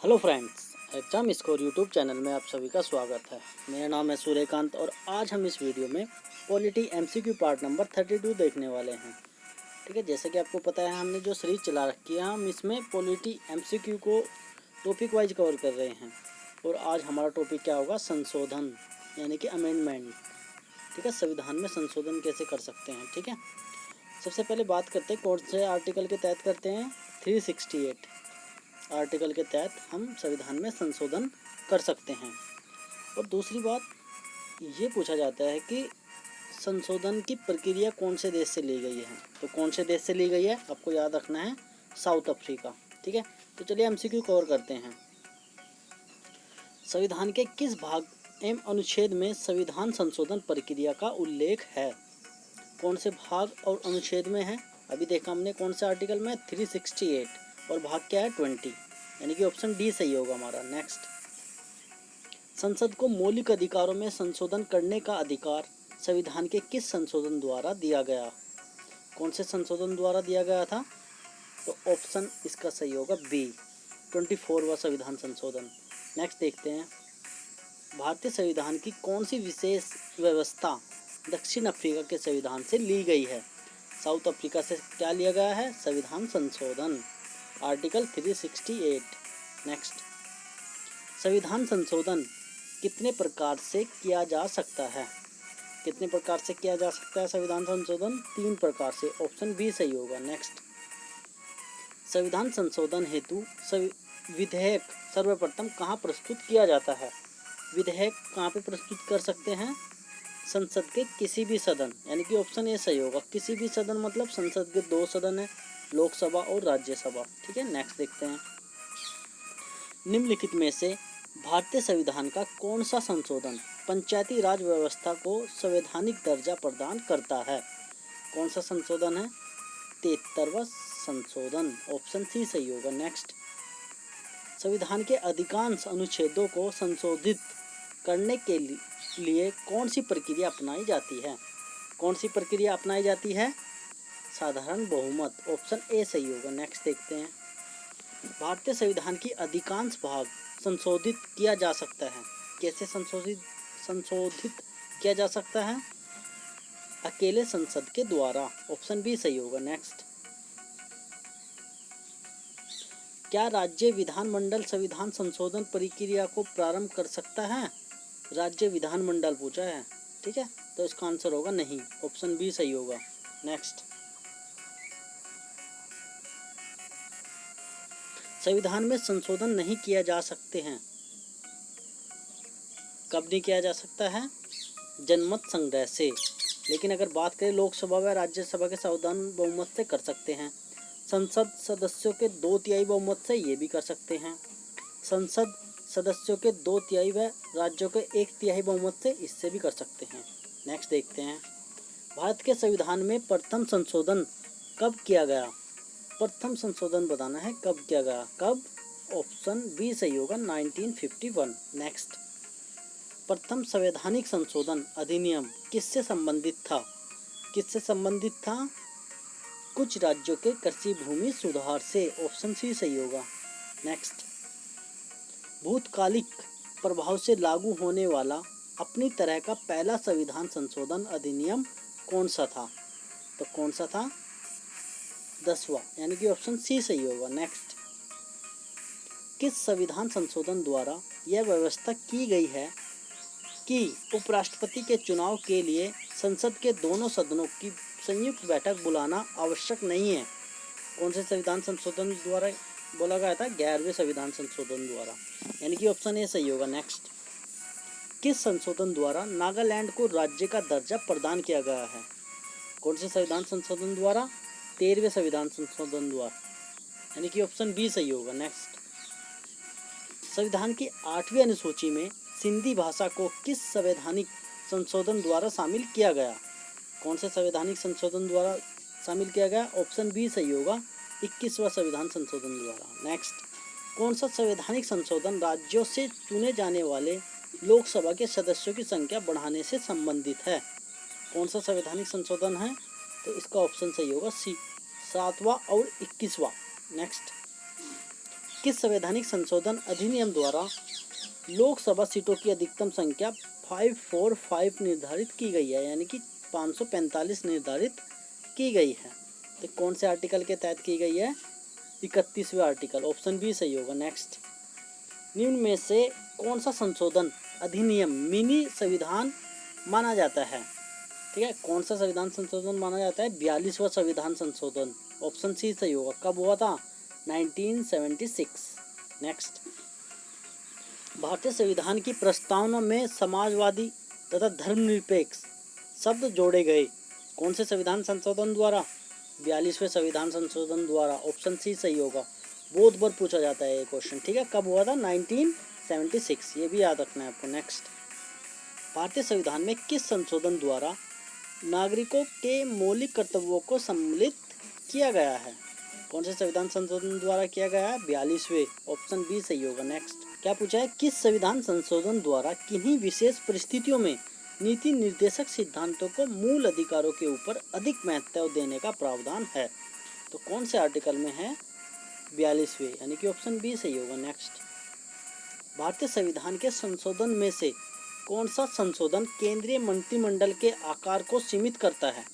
Hello friends, exam score YouTube channel में आप सभी का स्वागत है। मेरा नाम है सूर्यकांत और आज हम इस वीडियो में पॉलिटी एमसीक्यू पार्ट नंबर 32 देखने वाले हैं। ठीक है, जैसे कि आपको पता है हमने जो सीरीज चला रखी है, हम इसमें पॉलिटी एमसीक्यू को टॉपिक वाइज कवर कर रहे हैं। और आज हमारा टॉपिक क्या होगा? संशोधन, यानी कि अमेंडमेंट। ठीक है, संविधान में संशोधन कैसे कर सकते हैं। ठीक है, सबसे पहले बात करते हैं कौन से आर्टिकल के तहत करते हैं। 368 आर्टिकल के तहत हम संविधान में संशोधन कर सकते हैं। और दूसरी बात ये पूछा जाता है कि संशोधन की प्रक्रिया कौन से देश से ली गई है। तो कौन से देश से ली गई है आपको याद रखना है, साउथ अफ्रीका। ठीक है, तो चलिए एमसीक्यू कवर करते हैं। संविधान के किस भाग एवं अनुच्छेद में संविधान संशोधन प्रक्रिया का उल्लेख है? कौन से भाग और अनुच्छेद में है? अभी देखा हमने कौन से आर्टिकल में, 368, और भाग क्या है? 20, यानी कि ऑप्शन डी सही होगा हमारा। नेक्स्ट, संसद को मौलिक अधिकारों में संशोधन करने का अधिकार संविधान के किस संशोधन द्वारा दिया गया? कौन से संशोधन द्वारा दिया गया था? तो ऑप्शन इसका सही होगा बी, 24वां संविधान संशोधन। नेक्स्ट देखते हैं, भारतीय संविधान की कौन सी विशेष व्यवस्था दक्षिण अफ्रीका के संविधान से ली गई है? साउथ अफ्रीका से क्या लिया गया है? संविधान संशोधन, आर्टिकल 368। नेक्स्ट, संविधान संशोधन कितने प्रकार से किया जा सकता है? कितने प्रकार से किया जा सकता है संविधान संशोधन? 3 प्रकार से, ऑप्शन बी सही होगा। नेक्स्ट, संविधान संशोधन हेतु विधेयक सर्वप्रथम कहाँ प्रस्तुत किया जाता है? विधेयक कहाँ पे प्रस्तुत कर सकते हैं? संसद के किसी भी सदन, यानी कि ऑप्शन ए सही होगा। किसी भी सदन मतलब संसद के 2 सदन है, लोकसभा और राज्यसभा। ठीक है, नेक्स्ट देखते हैं, निम्नलिखित में से भारतीय संविधान का कौन सा संशोधन पंचायती राज व्यवस्था को संवैधानिक दर्जा प्रदान करता है? कौन सा संशोधन है? 73वां संशोधन, ऑप्शन सी सही होगा। नेक्स्ट, संविधान के अधिकांश अनुच्छेदों को संशोधित करने के लिए कौन सी प्रक्रिया अपनाई जाती है? कौन सी प्रक्रिया अपनाई जाती है? साधारण बहुमत, ऑप्शन ए सही होगा। नेक्स्ट देखते हैं, भारतीय संविधान की अधिकांश भाग संशोधित किया जा सकता है। कैसे संशोधित किया जा सकता है? अकेले संसद के द्वारा, ऑप्शन बी सही होगा। नेक्स्ट, क्या राज्य विधानमंडल संविधान संशोधन प्रक्रिया को प्रारंभ कर सकता है? राज्य विधानमंडल पूछा है। ठीक है, तो इसका आंसर होगा नहीं, ऑप्शन बी सही होगा। नेक्स्ट, संविधान में संशोधन नहीं किया जा सकते हैं। कब नहीं किया जा सकता है? जनमत संग्रह से। लेकिन अगर बात करें लोकसभा व राज्यसभा के साधारण बहुमत से कर सकते हैं। संसद सदस्यों के 2/3 बहुमत से ये भी कर सकते हैं। संसद सदस्यों के 2/3 व राज्यों के 1/3 बहुमत से इससे भी कर सकते हैं। नेक्स्ट देखते हैं, भारत के संविधान में प्रथम संशोधन कब किया गया? प्रथम संशोधन बताना है कब किया गया। कब? ऑप्शन बी सही होगा, 1951। नेक्स्ट, प्रथम संवैधानिक संशोधन अधिनियम किससे संबंधित था? किससे संबंधित था? कुछ राज्यों के कृषि भूमि सुधार से, ऑप्शन सी सही होगा। नेक्स्ट, भूतकालिक प्रभाव से लागू होने वाला अपनी तरह का पहला संविधान संशोधन अधिनियम कौन सा था? तो कौन सा था? 10वां, यानी कि ऑप्शन सी सही होगा। नेक्स्ट, किस संविधान संशोधन द्वारा यह व्यवस्था की गई है कि उपराष्ट्रपति के चुनाव के लिए संसद के दोनों सदनों की संयुक्त बैठक बुलाना आवश्यक नहीं है? कौन से संविधान संशोधन द्वारा बोला गया था? 11वें संविधान संशोधन द्वारा, यानी कि ऑप्शन ए सही होगा। नेक्स्ट, किस संशोधन द्वारा नागालैंड को राज्य का दर्जा प्रदान किया गया है? कौन से संविधान संशोधन द्वारा? 13वें संविधान संशोधन द्वारा, यानी कि ऑप्शन बी सही होगा। नेक्स्ट, संविधान की 8वीं अनुसूची में सिंधी भाषा को किस संवैधानिक संशोधन द्वारा शामिल किया गया? कौन से संवैधानिक संशोधन द्वारा शामिल किया गया? ऑप्शन बी सही होगा, 21वां संविधान संशोधन द्वारा। नेक्स्ट, कौन सा संवैधानिक संशोधन राज्यों से चुने जाने वाले लोकसभा के सदस्यों की संख्या बढ़ाने से संबंधित है? कौन सा संवैधानिक संशोधन है? तो इसका ऑप्शन सही होगा सी, 7वां और 21वां। नेक्स्ट, किस संवैधानिक संशोधन अधिनियम द्वारा लोकसभा सीटों की अधिकतम संख्या 545 निर्धारित की गई है, यानी कि 545 निर्धारित की गई है। तो कौन से आर्टिकल के तहत की गई है? 31वें आर्टिकल, ऑप्शन बी सही होगा। नेक्स्ट, निम्न में से कौन सा संशोधन अधिनियम मिनी संविधान माना जाता है? ठीक है, कौन सा संविधान संशोधन माना जाता है? 42वां संविधान संशोधन, ऑप्शन सी सही होगा। कब हुआ था? 1976। नेक्स्ट, भारतीय संविधान की प्रस्तावना में समाजवादी तथा धर्मनिरपेक्ष शब्द जोड़े गए कौन से संविधान संशोधन द्वारा? 42वें संविधान संशोधन द्वारा, ऑप्शन सी सही होगा। बहुत बार पूछा जाता है ये क्वेश्चन। ठीक है, कब हुआ था? 1976, ये भी याद रखना है आपको। नेक्स्ट, भारतीय संविधान में किस संशोधन द्वारा नागरिकों के मौलिक कर्तव्यों को सम्मिलित किया गया है? कौन से संविधान संशोधन द्वारा किया गया है? 42वें, ऑप्शन बी सही होगा। नेक्स्ट, क्या पूछा है? किस संविधान संशोधन द्वारा किन्हीं विशेष परिस्थितियों में नीति निर्देशक सिद्धांतों को मूल अधिकारों के ऊपर अधिक महत्व देने का प्रावधान है? तो कौन से आर्टिकल में है? 42वें, यानी कि ऑप्शन बी सही होगा। नेक्स्ट, भारतीय संविधान के संशोधन में से कौन सा संशोधन केंद्रीय मंत्रिमंडल के आकार को सीमित करता है?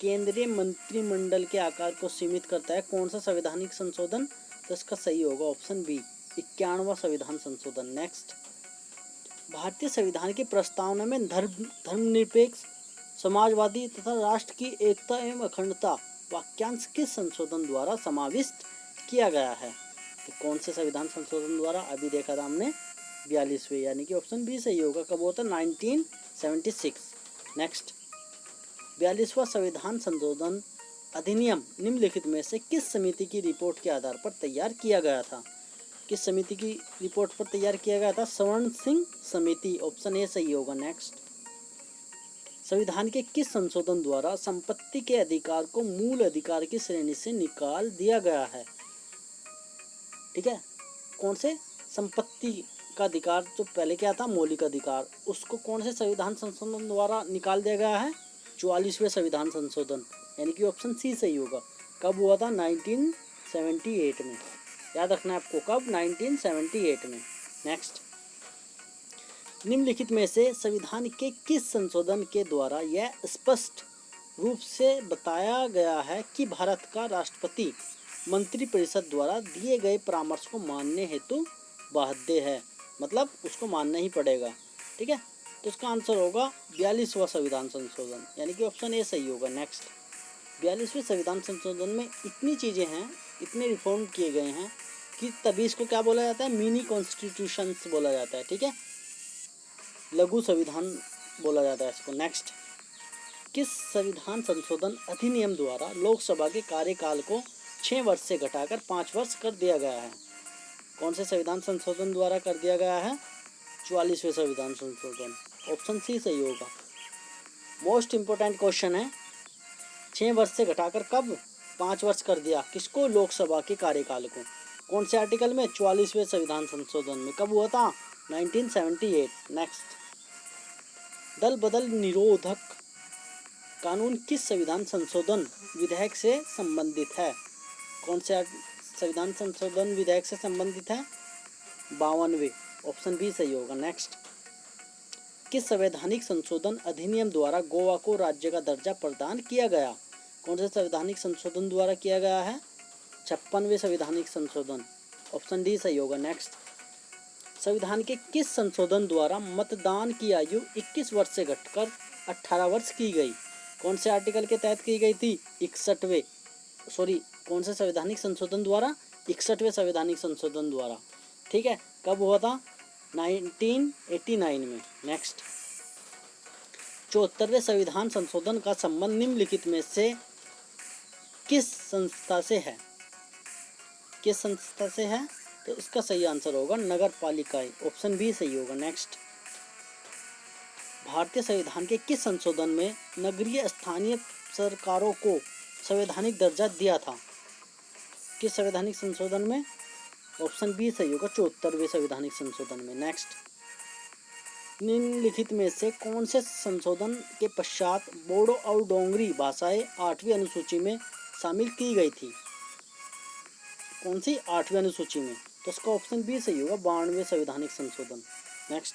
केंद्रीय मंत्रिमंडल के आकार को सीमित करता है कौन सा संवैधानिक संशोधन? तो इसका सही होगा ऑप्शन बी, 51वां संविधान संशोधन। नेक्स्ट, भारतीय संविधान की प्रस्तावना में धर्मनिरपेक्ष, समाजवादी तथा राष्ट्र की एकता एवं अखंडता वाक्यांश किस संशोधन द्वारा समाविष्ट किया गया है? तो कौन से संविधान संशोधन द्वारा? अभी देखा था हमने 42वें, यानी कि ऑप्शन बी सही होगा। कब होता? 1976। नेक्स्ट, 42वां संविधान संशोधन अधिनियम निम्नलिखित में से किस समिति की रिपोर्ट के आधार पर तैयार किया गया था? किस समिति की रिपोर्ट पर तैयार किया गया था? स्वर्ण सिंह समिति, ऑप्शन ए सही होगा। नेक्स्ट, संविधान के किस संशोधन द्वारा संपत्ति के अधिकार को मूल अधिकार की श्रेणी से निकाल दिया गया है? ठीक है, कौन से? संपत्ति का अधिकार जो पहले क्या था? मौलिक अधिकार, उसको कौन से संविधान संशोधन द्वारा निकाल दिया गया है? 44वें संविधान संशोधन, यानी कि ऑप्शन सी सही होगा। कब हुआ था? 1978 में। याद रखना है आपको, कब? 1978 में। नेक्स्ट, निम्नलिखित में से संविधान के किस संशोधन के द्वारा यह स्पष्ट रूप से बताया गया है कि भारत का राष्ट्रपति मंत्रिपरिषद द्वारा दिए गए परामर्श को मानने हेतु बाध्य है? मतलब उसको मानना ही पड़ेगा। ठीक है, तो इसका आंसर होगा 42वां संविधान संशोधन, यानी कि ऑप्शन ए सही होगा। नेक्स्ट, 42वें संविधान संशोधन में इतनी चीज़ें हैं, इतने रिफॉर्म किए गए हैं कि तभी इसको क्या बोला जाता है? मिनी कॉन्स्टिट्यूशंस बोला जाता है। ठीक है, लघु संविधान बोला जाता है इसको। नेक्स्ट, किस संविधान संशोधन अधिनियम द्वारा लोकसभा के कार्यकाल को 6 वर्ष से घटाकर 5 वर्ष कर दिया गया है? कौन से संविधान संशोधन द्वारा कर दिया गया है? 44वें संविधान संशोधन, ऑप्शन सी सही होगा। मोस्ट इम्पोर्टेंट क्वेश्चन है, 6 वर्ष से घटाकर कब 5 वर्ष कर दिया? किसको? लोकसभा के कार्यकाल को। कौन से आर्टिकल में? 44वें संविधान संशोधन में। कब हुआ था? 1978। नेक्स्ट, दल बदल निरोधक कानून किस संविधान संशोधन विधेयक से संबंधित है? कौन से संविधान संशोधन विधेयक से संबंधित है? 52वें, ऑप्शन बी सही होगा। नेक्स्ट, किस संवैधानिक संशोधन अधिनियम द्वारा गोवा को राज्य का दर्जा प्रदान किया गया? कौन से संवैधानिक संशोधन द्वारा किया गया है? 56वें संवैधानिक संशोधन, ऑप्शन डी सही होगा। नेक्स्ट, संविधान के किस संशोधन द्वारा मतदान की आयु 21 वर्ष से घटकर 18 वर्ष की गई? कौन से आर्टिकल के तहत की गई थी? 61वें, सॉरी, कौन से संवैधानिक संशोधन द्वारा? 61वें संवैधानिक संशोधन द्वारा। ठीक है, कब हुआ था? 1989 में। नेक्स्ट, 74वें संविधान संशोधन का संबंध निम्नलिखित में से किस संस्था से है? किस संस्था से है? तो इसका सही आंसर होगा नगर पालिकाएं, ऑप्शन बी सही होगा। नेक्स्ट, भारतीय संविधान के किस संशोधन में नगरीय स्थानीय सरकारों को संवैधानिक दर्जा दिया था? किस संवैधानिक संशोधन में? ऑप्शन बी सही होगा, 74वें संवैधानिक संशोधन में। नेक्स्ट, निम्नलिखित में से कौन से संशोधन के पश्चात बोडो और डोंगरी भाषाएं 8वीं अनुसूची में शामिल की गई थी? कौन सी? 8वीं अनुसूची में। तो उसका ऑप्शन बी सही होगा, 92वें संवैधानिक संशोधन। नेक्स्ट,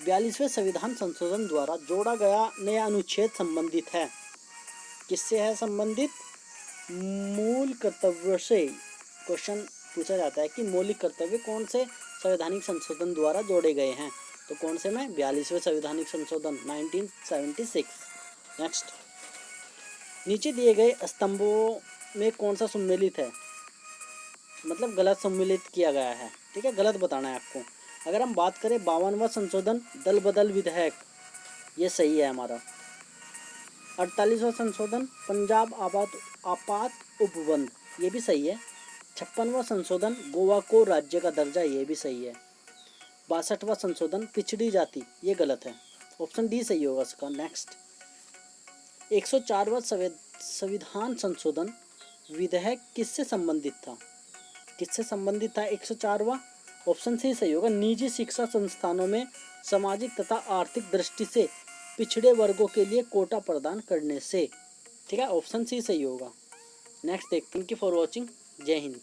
42वें संविधान संशोधन द्वारा जोड़ा गया नया अनुच्छेद संबंधित है, किससे है संबंधित? मूल कर्तव्य से। क्वेश्चन पूछा जाता है कि मौलिक कर्तव्य कौन से संवैधानिक संशोधन द्वारा जोड़े गए हैं, तो कौन से में? 42वें संवैधानिक संशोधन 1976। नेक्स्ट, नीचे दिए गए स्तंभों में कौन सा सम्मिलित है, मतलब गलत सम्मिलित किया गया है, ठीक है, गलत बताना है आपको। अगर हम बात करें 52वां संशोधन दल बदल विधेयक, ये सही है हमारा। 48वां संशोधन पंजाब आपात उपबंध, ये भी सही है। 56वां संशोधन गोवा को राज्य का दर्जा, ये भी सही है। 62वां संशोधन पिछड़ी जाति, ये गलत है, ऑप्शन डी सही होगा इसका। नेक्स्ट, 104वां संविधान संशोधन विधेयक किससे संबंधित था, किससे संबंधित था 104वां? ऑप्शन सी सही होगा, निजी शिक्षा संस्थानों में सामाजिक तथा आर्थिक दृष्टि से पिछड़े वर्गों के लिए कोटा प्रदान करने से, ठीक है, ऑप्शन सी सही होगा। नेक्स्ट देखते हैं। Thank you for watching. जय हिंद।